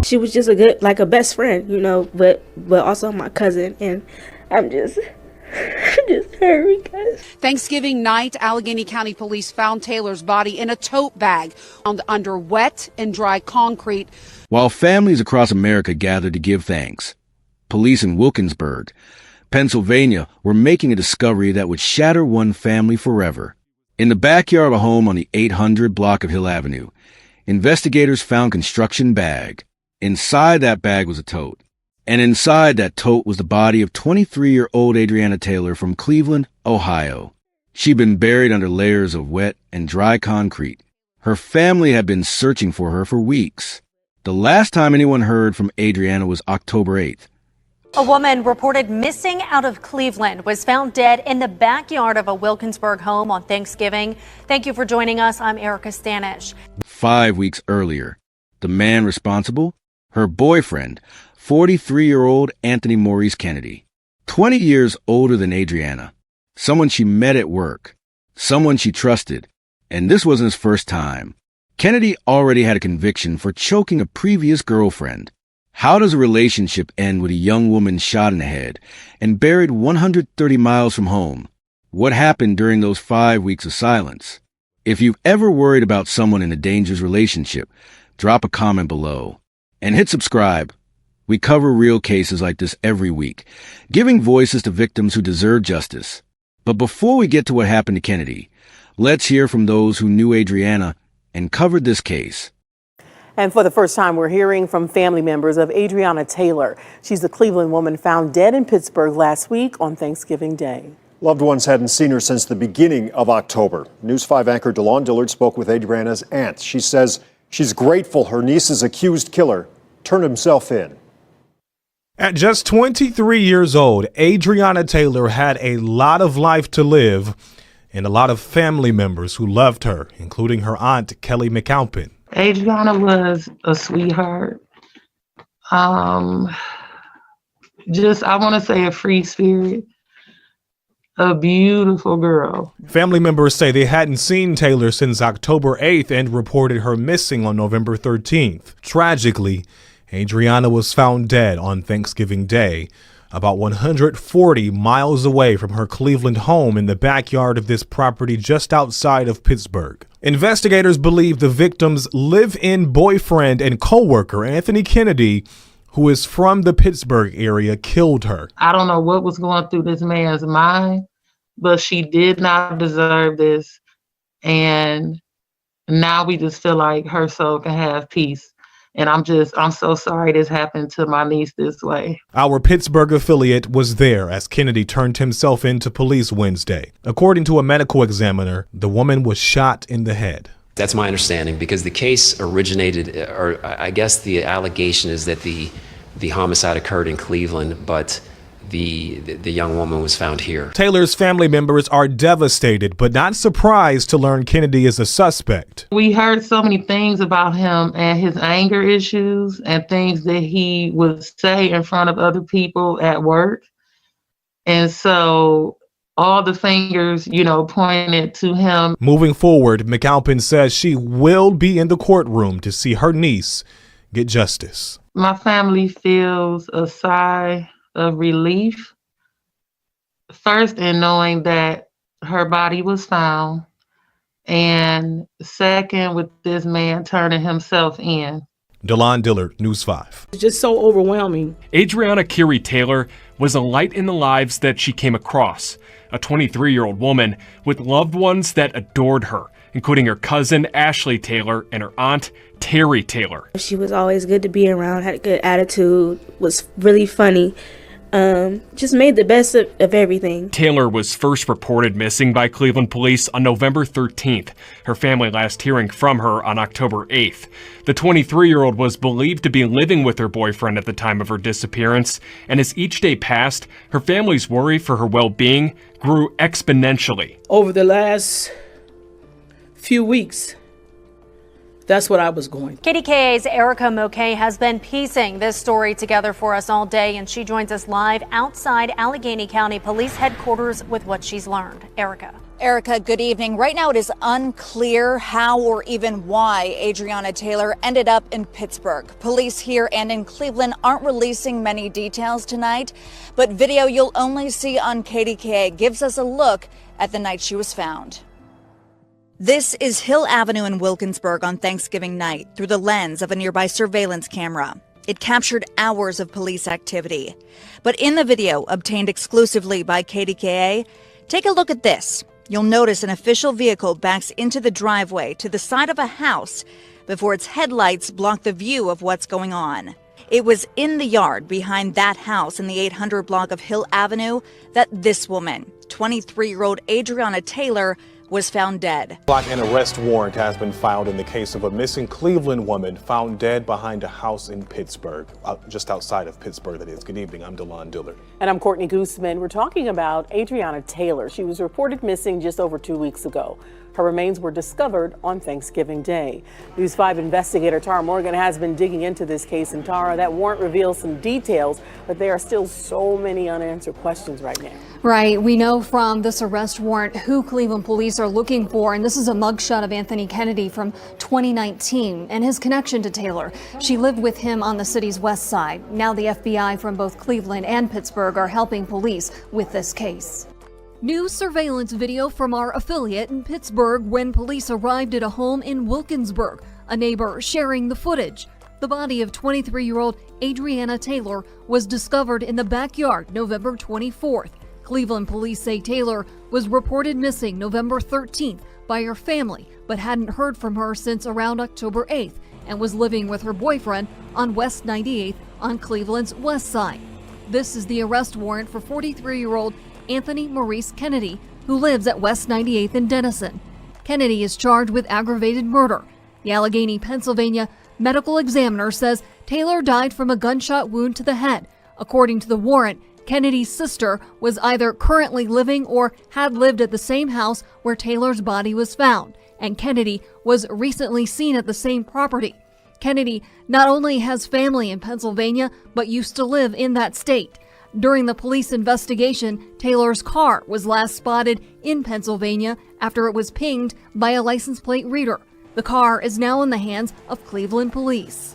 She was just a good, like a best friend, you know, but also my cousin, and I'm just hurt because Thanksgiving night, Allegheny County Police found Taylor's body in a tote bag found under wet and dry concrete. While families across America gathered to give thanks, police in Wilkinsburg, Pennsylvania, were making a discovery that would shatter one family forever. In the backyard of a home on the 800 block of Hill Avenue, investigators found construction bag. Inside that bag was a tote. And inside that tote was the body of 23-year-old Adriana Taylor from Cleveland, Ohio. She'd been buried under layers of wet and dry concrete. Her family had been searching for her for weeks. The last time anyone heard from Adriana was October 8th. A woman reported missing out of Cleveland was found dead in the backyard of a Wilkinsburg home on Thanksgiving. Thank you for joining us. I'm Erica Stanish. 5 weeks earlier, the man responsible? Her boyfriend, 43-year-old Anthony Maurice Kennedy, 20 years older than Adriana, someone she met at work, someone she trusted, and this wasn't his first time. Kennedy already had a conviction for choking a previous girlfriend. How does a relationship end with a young woman shot in the head and buried 130 miles from home? What happened during those 5 weeks of silence? If you've ever worried about someone in a dangerous relationship, drop a comment below. And hit subscribe. We cover real cases like this every week, giving voices to victims who deserve justice. But before we get to what happened to Kennedy, let's hear from those who knew Adriana and covered this case. And for the first time, we're hearing from family members of Adriana Taylor. She's the Cleveland woman found dead in Pittsburgh last week on Thanksgiving Day. Loved ones hadn't seen her since the beginning of October. News 5 anchor DeLon Dillard spoke with Adriana's aunt. She says she's grateful her niece's accused killer turned himself in. At just 23 years old, Adriana Taylor had a lot of life to live and a lot of family members who loved her, including her aunt, Kelly McAlpin. Adriana was a sweetheart. I want to say a free spirit. A beautiful girl. Family members say they hadn't seen Taylor since October 8th and reported her missing on November 13th. Tragically, Adriana was found dead on Thanksgiving Day, about 140 miles away from her Cleveland home in the backyard of this property just outside of Pittsburgh. Investigators believe the victim's live-in boyfriend and co-worker, Anthony Kennedy, who is from the Pittsburgh area, killed her. I don't know what was going through this man's mind, but she did not deserve this. And now we just feel like her soul can have peace. And I'm so sorry this happened to my niece this way. Our Pittsburgh affiliate was there as Kennedy turned himself in to police Wednesday. According to a medical examiner, the woman was shot in the head. That's my understanding, because the case originated, or I guess the allegation is that the homicide occurred in Cleveland, but the young woman was found here. Taylor's family members are devastated, but not surprised to learn Kennedy is a suspect. We heard so many things about him and his anger issues and things that he would say in front of other people at work. And so all the fingers, pointed to him. Moving forward, McAlpin says she will be in the courtroom to see her niece get justice. My family feels a sigh of relief. First, in knowing that her body was found, and second, with this man turning himself in. DeLon Dillard, News 5. It's just so overwhelming. Adriana Carey Taylor was a light in the lives that she came across, a 23-year-old woman with loved ones that adored her, including her cousin Ashley Taylor and her aunt Terry Taylor. She was always good to be around, had a good attitude, was really funny. Just made the best of everything. Taylor was first reported missing by Cleveland police on November 13th. Her family last hearing from her on October 8th. The 23-year-old was believed to be living with her boyfriend at the time of her disappearance, and as each day passed, her family's worry for her well-being grew exponentially. Over the last few weeks, that's what I was going. KDKA's Erica Moquet has been piecing this story together for us all day, and she joins us live outside Allegheny County Police Headquarters with what she's learned. Erica. Erica, good evening. Right now it is unclear how or even why Adriana Taylor ended up in Pittsburgh. Police here and in Cleveland aren't releasing many details tonight, but video you'll only see on KDKA gives us a look at the night she was found. This is Hill Avenue in Wilkinsburg on Thanksgiving night through the lens of a nearby surveillance camera. It captured hours of police activity. But in the video obtained exclusively by KDKA, take a look at this. You'll notice an official vehicle backs into the driveway to the side of a house before its headlights block the view of what's going on. It was in the yard behind that house in the 800 block of Hill Avenue that this woman, 23-year-old Adriana Taylor, was found dead. An arrest warrant has been filed in the case of a missing Cleveland woman found dead behind a house in Pittsburgh, just outside of Pittsburgh, that is. Good evening, I'm DeLon Dillard. And I'm Courtney Gooseman. We're talking about Adriana Taylor. She was reported missing just over 2 weeks ago. Her remains were discovered on Thanksgiving Day. News 5 investigator Tara Morgan has been digging into this case. And Tara, that warrant reveals some details, but there are still so many unanswered questions right now. Right. We know from this arrest warrant who Cleveland police are looking for. And this is a mugshot of Anthony Kennedy from 2019 and his connection to Taylor. She lived with him on the city's west side. Now the FBI from both Cleveland and Pittsburgh are helping police with this case. New surveillance video from our affiliate in Pittsburgh when police arrived at a home in Wilkinsburg. A neighbor sharing the footage. The body of 23-year-old Adriana Taylor was discovered in the backyard November 24th. Cleveland police say Taylor was reported missing November 13th by her family, but hadn't heard from her since around October 8th and was living with her boyfriend on West 98th on Cleveland's west side. This is the arrest warrant for 43-year-old Anthony Maurice Kennedy, who lives at West 98th in Denison. Kennedy is charged with aggravated murder. The Allegheny, Pennsylvania medical examiner says Taylor died from a gunshot wound to the head. According to the warrant, Kennedy's sister was either currently living or had lived at the same house where Taylor's body was found, and Kennedy was recently seen at the same property. Kennedy not only has family in Pennsylvania, but used to live in that state. During the police investigation, Taylor's car was last spotted in Pennsylvania after it was pinged by a license plate reader. The car is now in the hands of Cleveland police.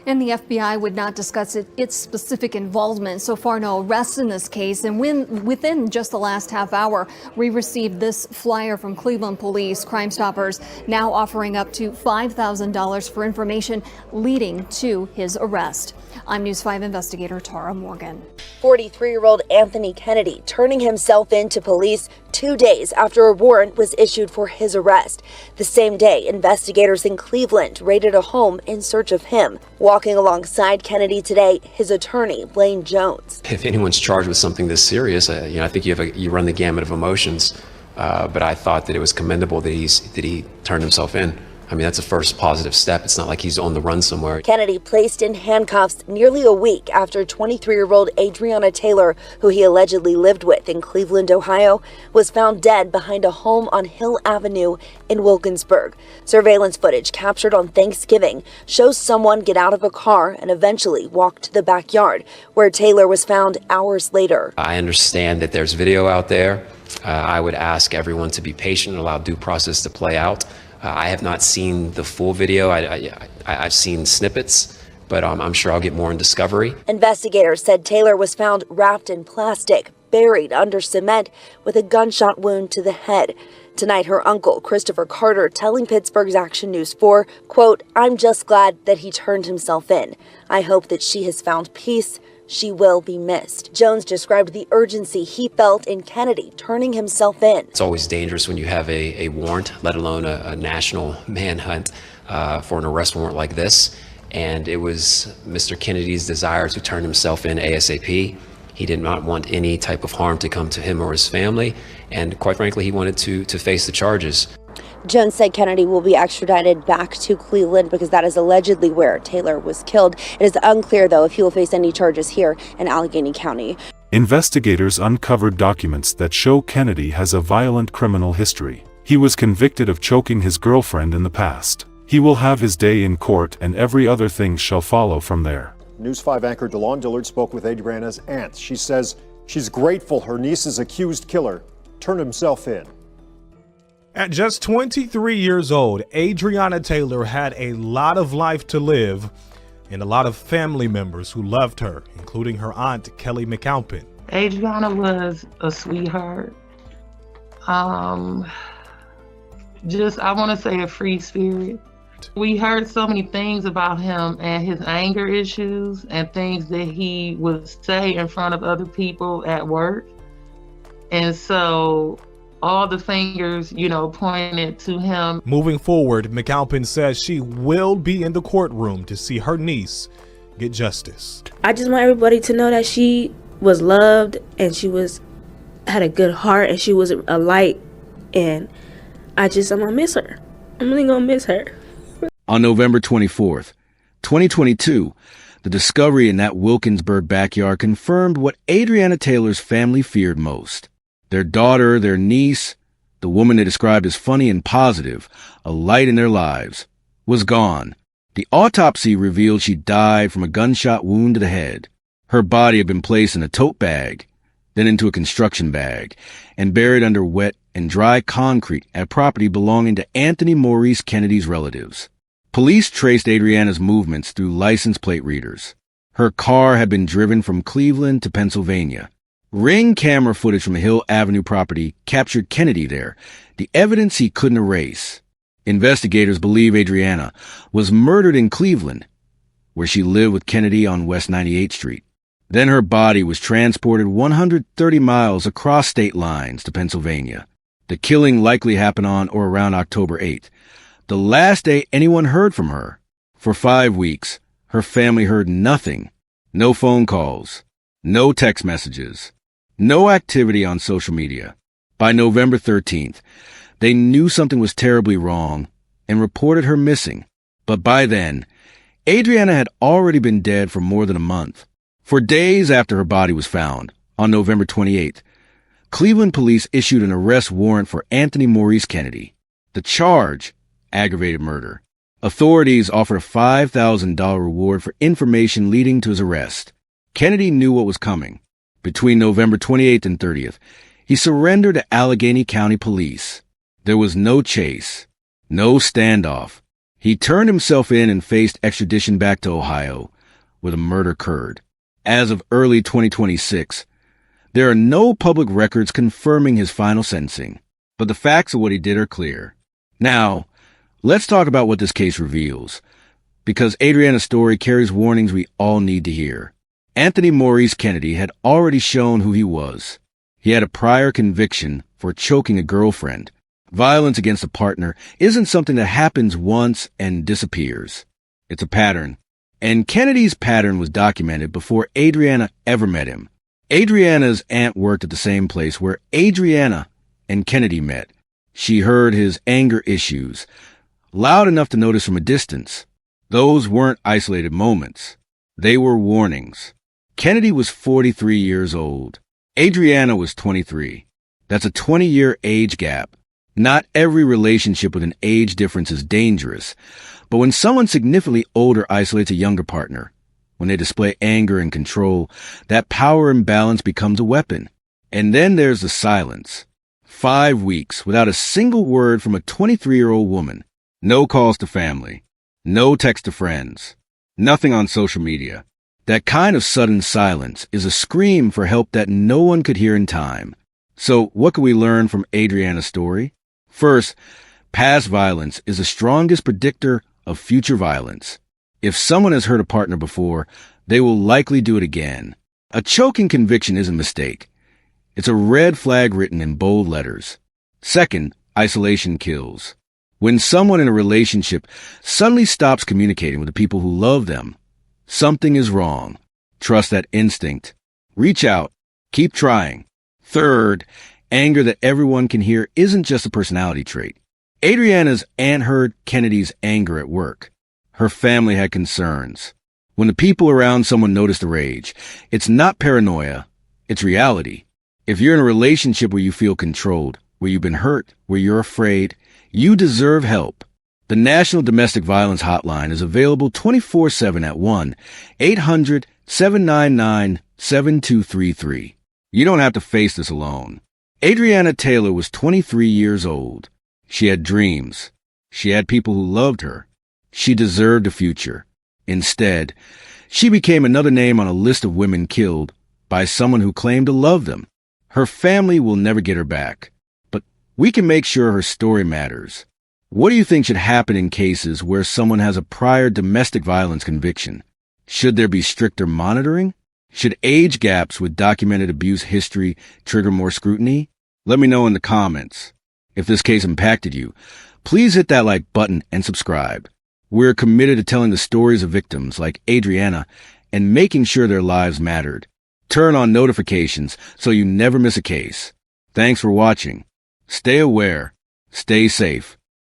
And the FBI would not discuss its specific involvement. So far, no arrests in this case. And within just the last half hour, we received this flyer from Cleveland Police. Crime Stoppers now offering up to $5,000 for information leading to his arrest. I'm News 5 investigator Tara Morgan. 43-year-old Anthony Kennedy turning himself in to police 2 days after a warrant was issued for his arrest. The same day, investigators in Cleveland raided a home in search of him. Walking alongside Kennedy today, his attorney, Blaine Jones. If anyone's charged with something this serious, I think you run the gamut of emotions. But I thought that it was commendable that he turned himself in. I mean, that's a first positive step. It's not like he's on the run somewhere. Kennedy placed in handcuffs nearly a week after 23-year-old Adriana Taylor, who he allegedly lived with in Cleveland, Ohio, was found dead behind a home on Hill Avenue in Wilkinsburg. Surveillance footage captured on Thanksgiving shows someone get out of a car and eventually walk to the backyard, where Taylor was found hours later. I understand that there's video out there. I would ask everyone to be patient and allow due process to play out. I have not seen the full video. I've seen snippets, but I'm sure I'll get more in discovery. Investigators said Taylor was found wrapped in plastic, buried under cement with a gunshot wound to the head. Tonight, her uncle, Christopher Carter, telling Pittsburgh's Action News 4, quote, "I'm just glad that he turned himself in. I hope that she has found peace. She will be missed." Jones described the urgency he felt in Kennedy turning himself in. It's always dangerous when you have a warrant, let alone a national manhunt for an arrest warrant like this. And it was Mr. Kennedy's desire to turn himself in ASAP. He did not want any type of harm to come to him or his family. And quite frankly, he wanted to face the charges. Jones said Kennedy will be extradited back to Cleveland because that is allegedly where Taylor was killed. It is unclear, though, if he will face any charges here in Allegheny County. Investigators uncovered documents that show Kennedy has a violent criminal history. He was convicted of choking his girlfriend in the past. He will have his day in court, and every other thing shall follow from there. News 5 anchor DeLon Dillard spoke with Adriana's aunt. She says she's grateful her niece's accused killer turned himself in. At just 23 years old, Adriana Taylor had a lot of life to live and a lot of family members who loved her, including her aunt, Kelly McAlpin. Adriana was a sweetheart. I want to say a free spirit. We heard so many things about him and his anger issues and things that he would say in front of other people at work. And so all the fingers, pointed to him. Moving forward, McAlpin says she will be in the courtroom to see her niece get justice. I just want everybody to know that she was loved and she had a good heart and she was a light, and I'm gonna miss her. I'm really gonna miss her. On November 24th, 2022, the discovery in that Wilkinsburg backyard confirmed what Adriana Taylor's family feared most. Their daughter, their niece, the woman they described as funny and positive, a light in their lives, was gone. The autopsy revealed she died from a gunshot wound to the head. Her body had been placed in a tote bag, then into a construction bag, and buried under wet and dry concrete at property belonging to Anthony Maurice Kennedy's relatives. Police traced Adriana's movements through license plate readers. Her car had been driven from Cleveland to Pennsylvania. Ring camera footage from a Hill Avenue property captured Kennedy there, the evidence he couldn't erase. Investigators believe Adriana was murdered in Cleveland, where she lived with Kennedy on West 98th Street. Then her body was transported 130 miles across state lines to Pennsylvania. The killing likely happened on or around October 8th, the last day anyone heard from her. For 5 weeks, her family heard nothing. No phone calls, no text messages, no activity on social media. By November 13th, they knew something was terribly wrong and reported her missing. But by then, Adriana had already been dead for more than a month. For days after her body was found, on November 28th, Cleveland police issued an arrest warrant for Anthony Maurice Kennedy. The charge, aggravated murder. Authorities offered a $5,000 reward for information leading to his arrest. Kennedy knew what was coming. Between November 28th and 30th, he surrendered to Allegheny County Police. There was no chase, no standoff. He turned himself in and faced extradition back to Ohio, where the murder occurred. As of early 2026, there are no public records confirming his final sentencing, but the facts of what he did are clear. Now, let's talk about what this case reveals, because Adriana's story carries warnings we all need to hear. Anthony Maurice Kennedy had already shown who he was. He had a prior conviction for choking a girlfriend. Violence against a partner isn't something that happens once and disappears. It's a pattern. And Kennedy's pattern was documented before Adriana ever met him. Adriana's aunt worked at the same place where Adriana and Kennedy met. She heard his anger issues, loud enough to notice from a distance. Those weren't isolated moments. They were warnings. Kennedy was 43 years old. Adriana was 23. That's a 20-year age gap. Not every relationship with an age difference is dangerous, but when someone significantly older isolates a younger partner, when they display anger and control, that power imbalance becomes a weapon. And then there's the silence. 5 weeks without a single word from a 23-year-old woman. No calls to family. No text to friends. Nothing on social media. That kind of sudden silence is a scream for help that no one could hear in time. So what can we learn from Adriana's story? First, past violence is the strongest predictor of future violence. If someone has hurt a partner before, they will likely do it again. A choking conviction isn't a mistake. It's a red flag written in bold letters. Second, isolation kills. When someone in a relationship suddenly stops communicating with the people who love them, something is wrong. Trust that instinct. Reach out. Keep trying. Third, anger that everyone can hear isn't just a personality trait. Adriana's aunt heard Kennedy's anger at work. Her family had concerns. When the people around someone notice the rage, it's not paranoia, it's reality. If you're in a relationship where you feel controlled, where you've been hurt, where you're afraid, you deserve help. The National Domestic Violence Hotline is available 24/7 at 1-800-799-7233. You don't have to face this alone. Adriana Taylor was 23 years old. She had dreams. She had people who loved her. She deserved a future. Instead, she became another name on a list of women killed by someone who claimed to love them. Her family will never get her back, but we can make sure her story matters. What do you think should happen in cases where someone has a prior domestic violence conviction? Should there be stricter monitoring? Should age gaps with documented abuse history trigger more scrutiny? Let me know in the comments. If this case impacted you, please hit that like button and subscribe. We're committed to telling the stories of victims like Adriana and making sure their lives mattered. Turn on notifications so you never miss a case. Thanks for watching. Stay aware, stay safe,